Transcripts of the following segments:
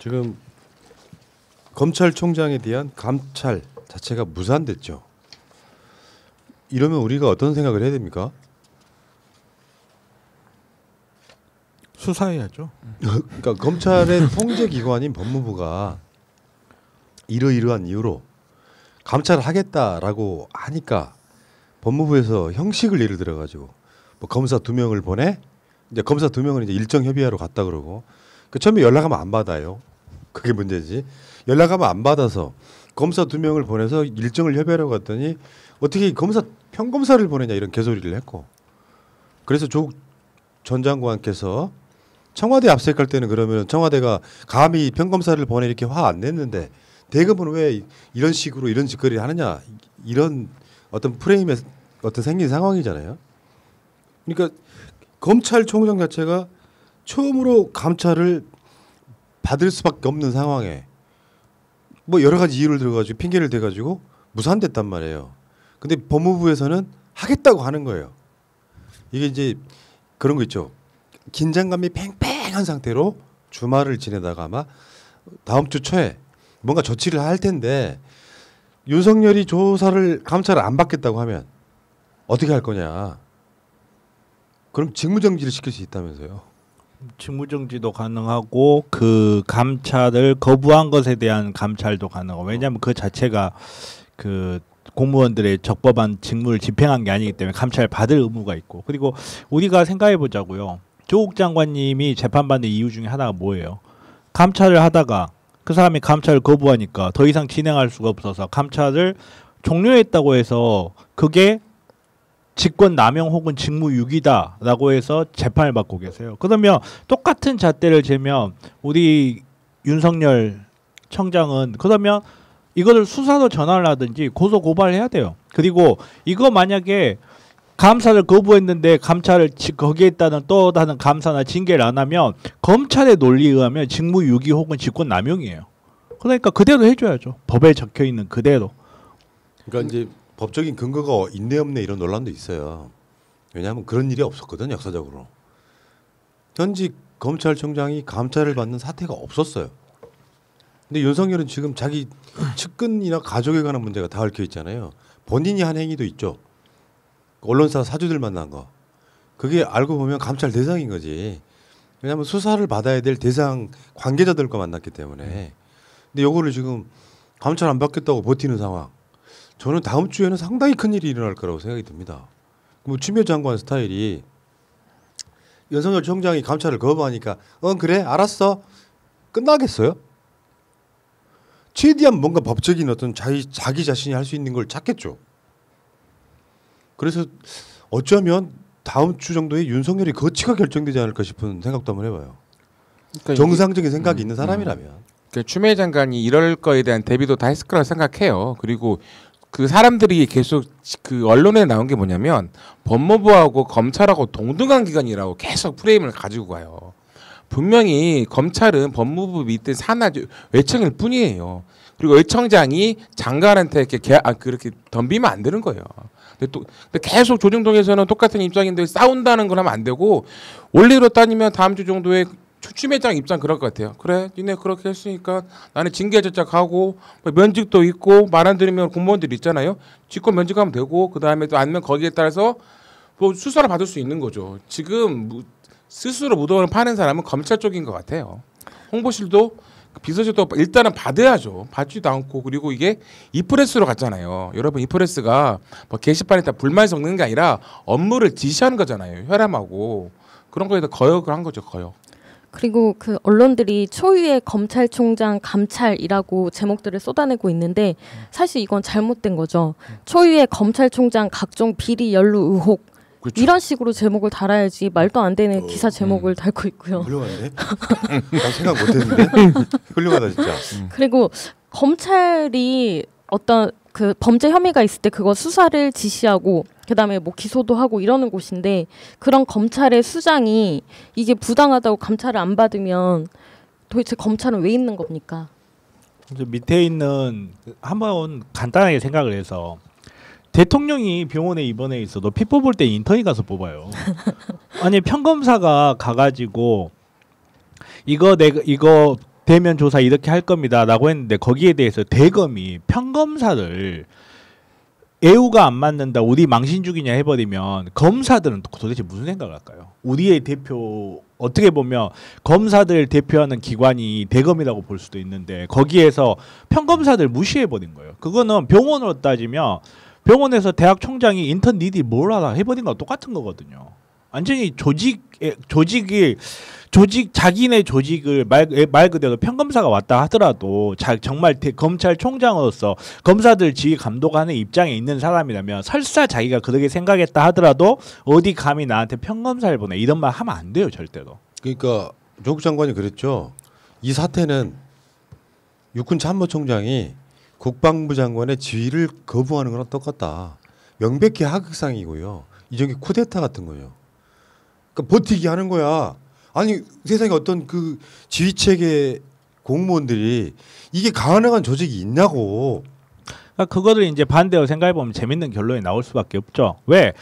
지금 검찰총장에 대한 감찰 자체가 무산됐죠. 이러면 우리가 어떤 생각을 해야 됩니까? 수사해야죠. 그러니까 검찰의 통제 기관인 법무부가 이러이러한 이유로 감찰을 하겠다라고 하니까 법무부에서 형식을 예를 들어 가지고 뭐 검사 2명을 보내 이제 검사 2명은 이제 일정 협의하러 갔다 그러고 그 처음에 연락하면 안 받아요. 그게 문제지. 연락하면 안 받아서 검사 2명을 보내서 일정을 협의하러 갔더니 어떻게 검사 평검사를 보내냐 이런 개소리를 했고 그래서 조국 전 장관께서 청와대 압수수색할 때는 그러면 청와대가 감히 평검사를 보내 이렇게 화 안 냈는데 대검은 왜 이런 식으로 이런 짓거리를 하느냐 이런 어떤 프레임에 어떤 생긴 상황이잖아요. 그러니까 검찰총장 자체가 처음으로 감찰을 받을 수밖에 없는 상황에 뭐 여러 가지 이유를 들어가지고 핑계를 대가지고 무산됐단 말이에요. 근데 법무부에서는 하겠다고 하는 거예요. 이게 이제 그런 거 있죠. 긴장감이 팽팽한 상태로 주말을 지내다가 아마 다음 주 초에 뭔가 조치를 할 텐데 윤석열이 조사를 감찰을 안 받겠다고 하면 어떻게 할 거냐. 그럼 직무정지를 시킬 수 있다면서요. 직무정지도 가능하고 그 감찰을 거부한 것에 대한 감찰도 가능하고 왜냐하면 그 자체가 그 공무원들의 적법한 직무를 집행한 게 아니기 때문에 감찰 받을 의무가 있고 그리고 우리가 생각해 보자고요. 조국 장관님이 재판받는 이유 중에 하나가 뭐예요? 감찰을 하다가 그 사람이 감찰을 거부하니까 더 이상 진행할 수가 없어서 감찰을 종료했다고 해서 그게 직권 남용 혹은 직무유기다라고 해서 재판을 받고 계세요. 그러면 똑같은 잣대를 재면 우리 윤석열 청장은 그러면 이거를 수사로 전환을 하든지 고소 고발해야 돼요. 그리고 이거 만약에 감사를 거부했는데 감찰을 거기에 따른 또 다른 감사나 징계를 안 하면 검찰의 논리에 의하면 직무유기 혹은 직권남용이에요. 그러니까 그대로 해줘야죠. 법에 적혀있는 그대로. 그러니까 이제 법적인 근거가 있네 없네 이런 논란도 있어요. 왜냐하면 그런 일이 없었거든 역사적으로. 현직 검찰총장이 감찰을 받는 사태가 없었어요. 근데 윤석열은 지금 자기 측근이나 가족에 관한 문제가 다 얽혀 있잖아요. 본인이 한 행위도 있죠. 언론사 사주들 만난 거. 그게 알고 보면 감찰 대상인 거지. 왜냐하면 수사를 받아야 될 대상 관계자들과 만났기 때문에. 근데 요거를 지금 감찰 안 받겠다고 버티는 상황. 저는 다음 주에는 상당히 큰 일이 일어날 거라고 생각이 듭니다. 뭐 추미애 장관 스타일이 윤석열 총장이 감찰을 거부하니까 그래 알았어 끝나겠어요? 최대한 뭔가 법적인 어떤 자기 자신이 할 수 있는 걸 찾겠죠. 그래서 어쩌면 다음 주 정도에 윤석열이 거치가 결정되지 않을까 싶은 생각도 한번 해봐요. 그러니까 정상적인 생각이 있는 사람이라면. 그러니까 추미애 장관이 이럴 거에 대한 대비도 다 했을 거라고 생각해요. 그리고 그 사람들이 계속 그 언론에 나온 게 뭐냐면 법무부하고 검찰하고 동등한 기관이라고 계속 프레임을 가지고 가요. 분명히 검찰은 법무부 밑에 산하 외청일 뿐이에요. 그리고 외청장이 장관한테 이렇게 그렇게 덤비면 안 되는 거예요. 근데 계속 조정동에서는 똑같은 입장인데 싸운다는 걸 하면 안 되고 원리로 따지면 다음 주 정도에 추미애장 입장 그럴 것 같아요. 그래, 니네 그렇게 했으니까 나는 징계 제작하고 뭐 면직도 있고 말 안 들으면 공무원들 있잖아요. 직권 면직하면 되고 그 다음에 또 아니면 거기에 따라서 뭐 수사를 받을 수 있는 거죠. 지금 스스로 무덤을 파는 사람은 검찰 쪽인 것 같아요. 홍보실도 비서실도 일단은 받아야죠. 받지도 않고 그리고 이게 이프레스로 갔잖아요. 여러분 이프레스가 뭐 게시판에다 불만 섞는 게 아니라 업무를 지시하는 거잖아요. 혈압하고 그런 거에다 거역을 한 거죠. 거역. 그리고 그 언론들이 초유의 검찰총장 감찰이라고 제목들을 쏟아내고 있는데 사실 이건 잘못된 거죠. 초유의 검찰총장 각종 비리 연루 의혹 그렇죠. 이런 식으로 제목을 달아야지 말도 안 되는 기사 제목을 달고 있고요. 훌륭한데? 난 생각 못했는데 훌륭하다 진짜. 그리고 검찰이 어떤 그 범죄 혐의가 있을 때 그거 수사를 지시하고 그다음에 뭐 기소도 하고 이러는 곳인데 그런 검찰의 수장이 이게 부당하다고 감찰을 안 받으면 도대체 검찰은 왜 있는 겁니까? 밑에 있는 한번 간단하게 생각을 해서 대통령이 병원에 입원해 있어도 피 뽑을 때 인턴이 가서 뽑아요. 아니 평검사가 가가지고 이거 대면 조사 이렇게 할 겁니다라고 했는데 거기에 대해서 대검이 평검사를 애우가 안 맞는다 우리 망신 죽이냐 해버리면 검사들은 도대체 무슨 생각을 할까요? 우리의 대표 어떻게 보면 검사들 대표하는 기관이 대검이라고 볼 수도 있는데 거기에서 평검사들 무시해버린 거예요. 그거는 병원으로 따지면 병원에서 대학 총장이 인턴 니들이 뭘 알아 해버린 거랑 똑같은 거거든요. 완전히 자기네 조직을 말 그대로 평검사가 왔다 하더라도 정말 검찰총장으로서 검사들 지휘 감독하는 입장에 있는 사람이라면 설사 자기가 그렇게 생각했다 하더라도 어디 감히 나한테 평검사를 보내 이런 말 하면 안 돼요 절대로. 그러니까 조국 장관이 그랬죠. 이 사태는 육군 참모총장이 국방부 장관의 지휘를 거부하는 거랑 똑같다. 명백히 하극상이고요. 이종의 쿠데타 같은 거예요. 그러니까 버티기 하는 거야. 아니 세상에 어떤 그 지휘 체계 공무원들이 이게 가능한 조직이 있냐고. 그러니까 그거를 이제 반대로 생각해 보면 재밌는 결론이 나올 수밖에 없죠. 왜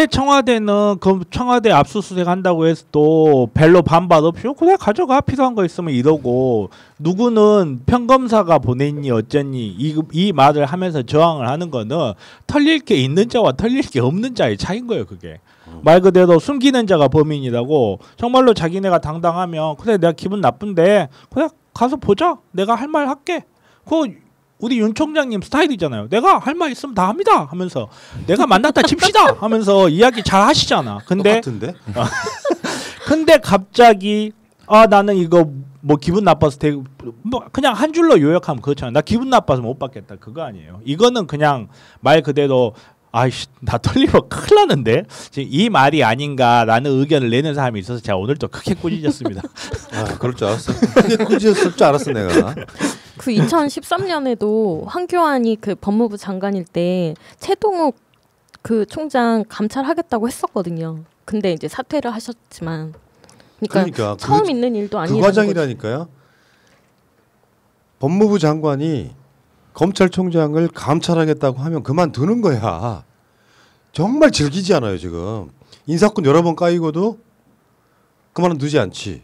청와대는 청와대 압수수색 한다고 해서 또 별로 반발 없이 그래 가져가 필요한 거 있으면 이러고 누구는 평검사가 보냈니 어쨌니 이 말을 하면서 저항을 하는 거는 털릴 게 있는 자와 털릴 게 없는 자의 차이인 거예요. 그게 말 그대로 숨기는 자가 범인이라고 정말로 자기네가 당당하면 그래 내가 기분 나쁜데 그래 가서 보자 내가 할 말 할게 그 우리 윤 총장님 스타일이잖아요. 내가 할 말 있으면 다 합니다 하면서 내가 만났다 칩시다 하면서 이야기 잘 하시잖아. 근데 똑같은데? 근데 갑자기 나는 이거 뭐 기분 나빠서 뭐 그냥 한 줄로 요약하면 그렇잖아요. 나 기분 나빠서 못 받겠다 그거 아니에요. 이거는 그냥 말 그대로 아이씨 나 털리면 큰일 나는데 지금 이 말이 아닌가라는 의견을 내는 사람이 있어서 제가 오늘 또 크게 꾸짖었습니다. 그럴 줄 알았어. 크게 꾸짖었을 줄 알았어 내가. 그 2013년에도 황교안이 그 법무부 장관일 때 최동욱 그 총장 감찰하겠다고 했었거든요. 근데 이제 사퇴를 하셨지만 그러니까 처음 있는 일도 아니라는 그 과정이라니까요. 법무부 장관이 검찰총장을 감찰하겠다고 하면 그만두는 거야. 정말 즐기지 않아요 지금. 인사권 여러 번 까이고도 그만두지 않지.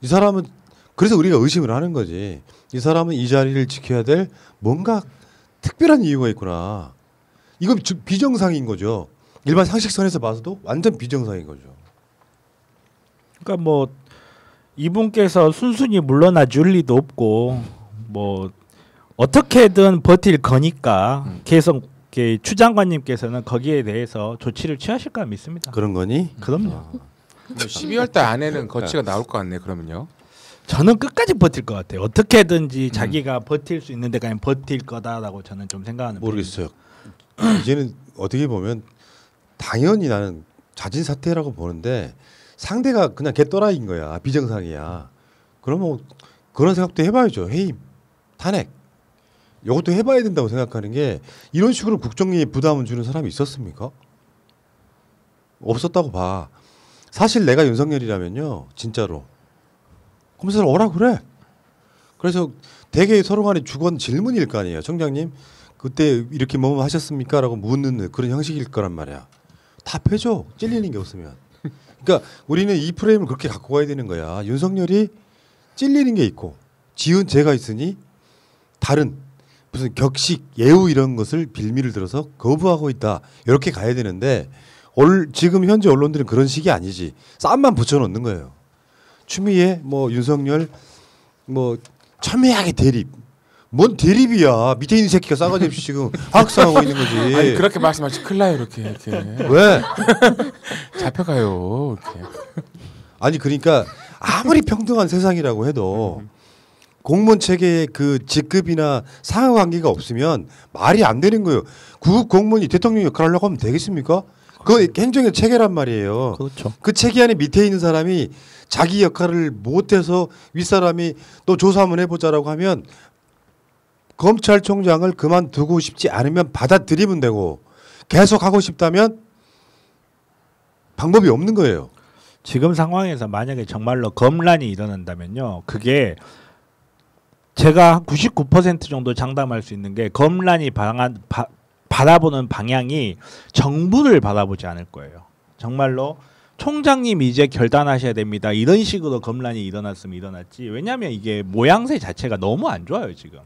이 사람은 그래서 우리가 의심을 하는 거지. 이 사람은 이 자리를 지켜야 될 뭔가 특별한 이유가 있구나. 이건 비정상인 거죠. 일반 상식선에서 봐서도 완전 비정상인 거죠. 그러니까 뭐 이분께서 순순히 물러나 줄 리도 없고 뭐 어떻게든 버틸 거니까 계속 추 장관님께서는 거기에 대해서 조치를 취하실까 믿습니다. 그런 거니? 그럼요. 12월 달 안에는 거치가 나올 것 같네. 그러면요. 저는 끝까지 버틸 것 같아요. 어떻게든지 자기가 버틸 수 있는 데까지 버틸 거다라고 저는 좀 생각하는 모르겠어요. 이제는 어떻게 보면 당연히 나는 자진 사퇴라고 보는데 상대가 그냥 개또라이인 거야. 비정상이야. 그러면 그런 생각도 해봐야죠. 해임, 탄핵. 이것도 해봐야 된다고 생각하는 게 이런 식으로 국정에 부담을 주는 사람이 있었습니까? 없었다고 봐. 사실 내가 윤석열이라면요. 진짜로. 검사를 오라 그래. 그래서 대개 서로 간에 주건 질문일 거 아니에요. 청장님 그때 이렇게 뭐 하셨습니까? 라고 묻는 그런 형식일 거란 말이야. 답해줘. 찔리는 게 없으면. 그러니까 우리는 이 프레임을 그렇게 갖고 가야 되는 거야. 윤석열이 찔리는 게 있고 지은 죄가 있으니 다른 무슨 격식, 예우 이런 것을 빌미를 들어서 거부하고 있다. 이렇게 가야 되는데 지금 현재 언론들은 그런 식이 아니지. 쌈만 붙여놓는 거예요. 추미애, 뭐 윤석열, 뭐 첨예하게 대립. 뭔 대립이야. 밑에 있는 새끼가 싸가지 없이 지금 학상하고 있는 거지. 아니 그렇게 말씀하시면 큰일 나요. 이렇게. 왜? 잡혀가요. 이렇게. 아니 그러니까 아무리 평등한 세상이라고 해도 공무원 체계의 그 직급이나 상하 관계가 없으면 말이 안 되는 거예요. 구급 공무원이 대통령 역할을 하려고 하면 되겠습니까? 그건 행정의 체계란 말이에요. 그렇죠. 그 체계 안에 밑에 있는 사람이 자기 역할을 못해서 윗사람이 또 조사 한번 해보자라고 하면 검찰총장을 그만두고 싶지 않으면 받아들이면 되고 계속 하고 싶다면 방법이 없는 거예요. 지금 상황에서 만약에 정말로 검란이 일어난다면요. 그게 제가 한 99% 정도 장담할 수 있는 게 검란이 바라보는 방향이 정부를 바라보지 않을 거예요. 정말로 총장님이 이제 결단하셔야 됩니다. 이런 식으로 검란이 일어났으면 일어났지. 왜냐하면 이게 모양새 자체가 너무 안 좋아요 지금.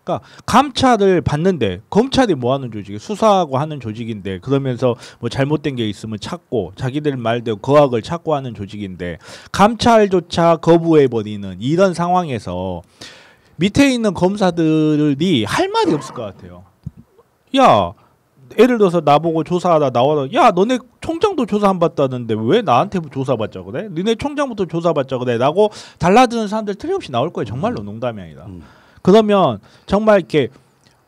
그러니까 감찰을 받는데 검찰이 뭐 하는 조직이 수사하고 하는 조직인데 그러면서 뭐 잘못된 게 있으면 찾고 자기들 말대로 거악을 찾고 하는 조직인데 감찰조차 거부해버리는 이런 상황에서 밑에 있는 검사들이 할 말이 없을 것 같아요. 야, 예를 들어서 나보고 조사하다 나와서 야 너네 총장도 조사 안 받다는데 왜 나한테 조사받자 그래? 너네 총장부터 조사받자 그래? 라고 달라드는 사람들 틀림없이 나올 거예요. 정말로 농담이 아니라. 그러면 정말 이렇게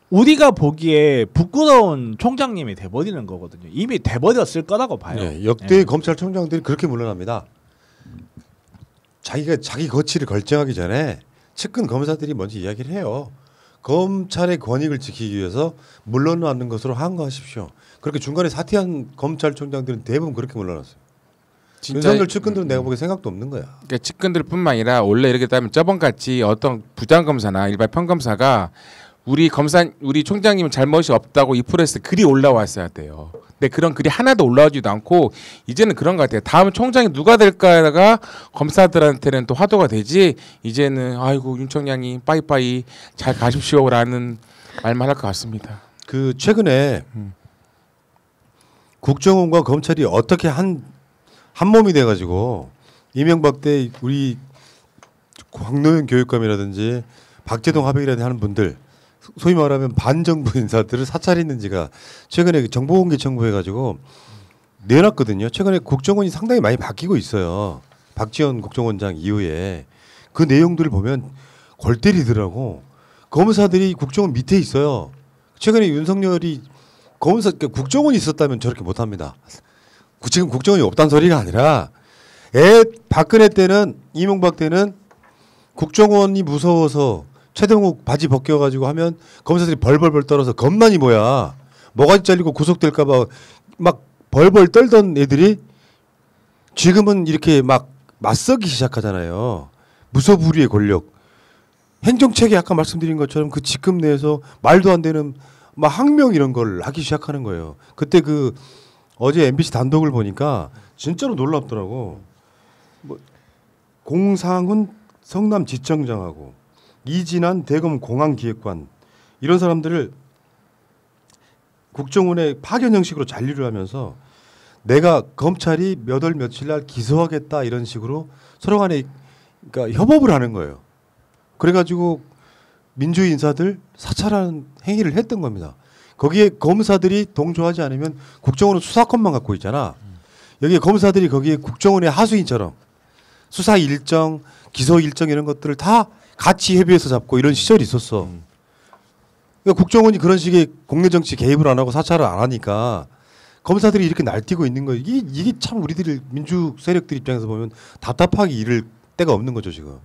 우리가 보기에 부끄러운 총장님이 돼버리는 거거든요. 이미 돼버렸을 거라고 봐요. 네, 역대 검찰총장들이 그렇게 물러납니다. 자기가 자기 거취를 결정하기 전에 측근 검사들이 먼저 이야기를 해요. 검찰의 권익을 지키기 위해서 물러나는 것으로 항거하십시오. 그렇게 중간에 사퇴한 검찰총장들은 대부분 그렇게 물러났어요. 윤석열 측근들은 내가 보기에 생각도 없는 거야. 그러니까 측근들뿐만 아니라 원래 이렇게 따면 저번 같이 어떤 부장검사나 일반 평검사가 우리 총장님은 잘못이 없다고 이 프레스 글이 올라왔어야 돼요. 근데 그런 글이 하나도 올라오지도 않고 이제는 그런 것 같아요. 다음 총장이 누가 될까가 검사들한테는 또 화두가 되지. 이제는 아이고 윤 총장이 빠이빠이 잘 가십시오라는 말만 할 것 같습니다. 그 최근에 국정원과 검찰이 어떻게 한 몸이 돼가지고 이명박 때 우리 황노현 교육감이라든지 박재동 하백이라든지 하는 분들 소위 말하면 반정부 인사들을 사찰했는지가 최근에 정보공개 청구해가지고 내놨거든요. 최근에 국정원이 상당히 많이 바뀌고 있어요. 박지원 국정원장 이후에 그 내용들을 보면 골 때리더라고. 검사들이 국정원 밑에 있어요. 최근에 윤석열이 국정원이 있었다면 저렇게 못합니다. 지금 국정원이 없다는 소리가 아니라 박근혜 때는 이명박 때는 국정원이 무서워서 최동욱 바지 벗겨가지고 하면 검사들이 벌벌벌 떨어서 겁만이 뭐야. 뭐가 잘리고 구속될까봐 막 벌벌 떨던 애들이 지금은 이렇게 막 맞서기 시작하잖아요. 무소불위의 권력. 행정체계 아까 말씀드린 것처럼 그 직급 내에서 말도 안 되는 막 항명 이런 걸 하기 시작하는 거예요. 그때 그 어제 MBC 단독을 보니까 진짜로 놀랍더라고. 뭐 공상훈 성남지청장하고 이진한 대검 공항기획관 이런 사람들을 국정원에 파견 형식으로 잔류를 하면서 내가 검찰이 몇 월 며칠 날 기소하겠다 이런 식으로 서로 간에 그러니까 협업을 하는 거예요. 그래가지고 민주주의 인사들 사찰하는 행위를 했던 겁니다. 거기에 검사들이 동조하지 않으면 국정원은 수사권만 갖고 있잖아. 여기에 검사들이 거기에 국정원의 하수인처럼 수사 일정, 기소 일정 이런 것들을 다 같이 협의해서 잡고 이런 시절이 있었어. 그러니까 국정원이 그런 식의 국내 정치 개입을 안 하고 사찰을 안 하니까 검사들이 이렇게 날뛰고 있는 거예요. 이게 참 우리들 민주 세력들 입장에서 보면 답답하게 이를 때가 없는 거죠 지금.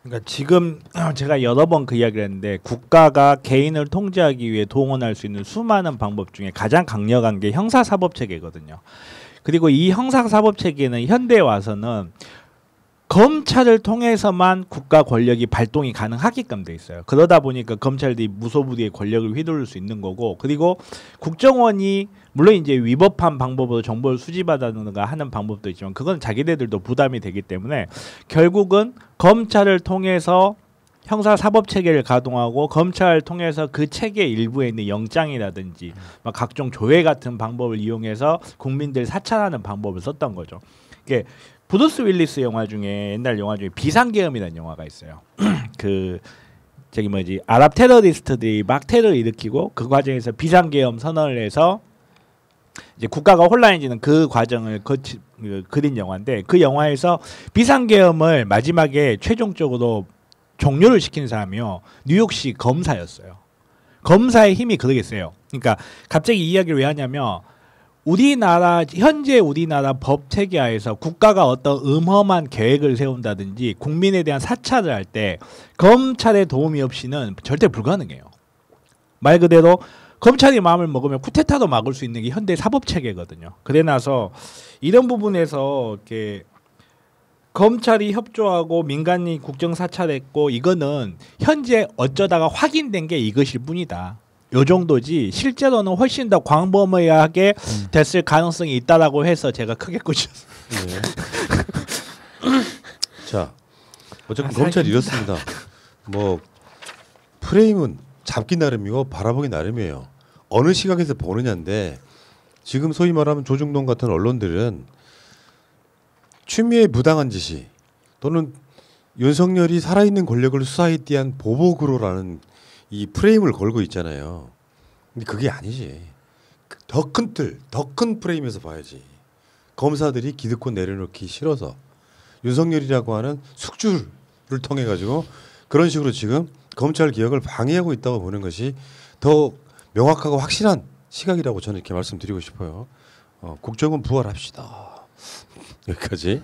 그러니까 지금 제가 여러 번 그 이야기를 했는데 국가가 개인을 통제하기 위해 동원할 수 있는 수많은 방법 중에 가장 강력한 게 형사사법체계거든요. 그리고 이 형사사법체계는 현대에 와서는 검찰을 통해서만 국가 권력이 발동이 가능하게끔 돼 있어요. 그러다 보니까 검찰들이 무소불위의 권력을 휘두를 수 있는 거고, 그리고 국정원이 물론 이제 위법한 방법으로 정보를 수집하다든가 하는 방법도 있지만 그건 자기네들도 부담이 되기 때문에 결국은 검찰을 통해서 형사사법체계를 가동하고 검찰을 통해서 그 체계 일부에 있는 영장이라든지 막 각종 조회 같은 방법을 이용해서 국민들 사찰하는 방법을 썼던 거죠. 이게 브루스 윌리스 영화 중에 옛날 영화 중에 비상계엄이라는 영화가 있어요. 그 저기 뭐지 아랍 테러리스트들이 막 테러를 일으키고 그 과정에서 비상계엄 선언을 해서 이제 국가가 혼란해지는 그 과정을 그린 영화인데, 그 영화에서 비상계엄을 마지막에 최종적으로 종료를 시킨 사람이요 뉴욕시 검사였어요. 검사의 힘이 그러겠어요. 그러니까 갑자기 이 이야기를 왜 하냐면 현재 우리나라 법 체계하에서 국가가 어떤 음험한 계획을 세운다든지 국민에 대한 사찰을 할 때 검찰의 도움이 없이는 절대 불가능해요. 말 그대로 검찰이 마음을 먹으면 쿠데타도 막을 수 있는 게 현대 사법 체계거든요. 그래 나서 이런 부분에서 이렇게 검찰이 협조하고 민간이 국정 사찰했고 이거는 현재 어쩌다가 확인된 게 이것일 뿐이다. 요 정도지 실제로는 훨씬 더 광범위하게 됐을 가능성이 있다라고 해서 제가 크게 꾸짖었어요. 네. 자, 어쨌든 검찰이 이렇습니다. 뭐 프레임은 잡기 나름이고 바라보기 나름이에요. 어느 시각에서 보느냐인데 지금 소위 말하면 조중동 같은 언론들은 추미애의 부당한 지시 또는 윤석열이 살아있는 권력을 수사에 대한 보복으로라는 이 프레임을 걸고 있잖아요. 근데 그게 아니지. 더 큰 틀, 더 큰 프레임에서 봐야지. 검사들이 기득권 내려놓기 싫어서 윤석열이라고 하는 숙주를 통해 가지고 그런 식으로 지금 검찰 개혁을 방해하고 있다고 보는 것이 더 명확하고 확실한 시각이라고 저는 이렇게 말씀드리고 싶어요. 국정은 부활합시다. 여기까지.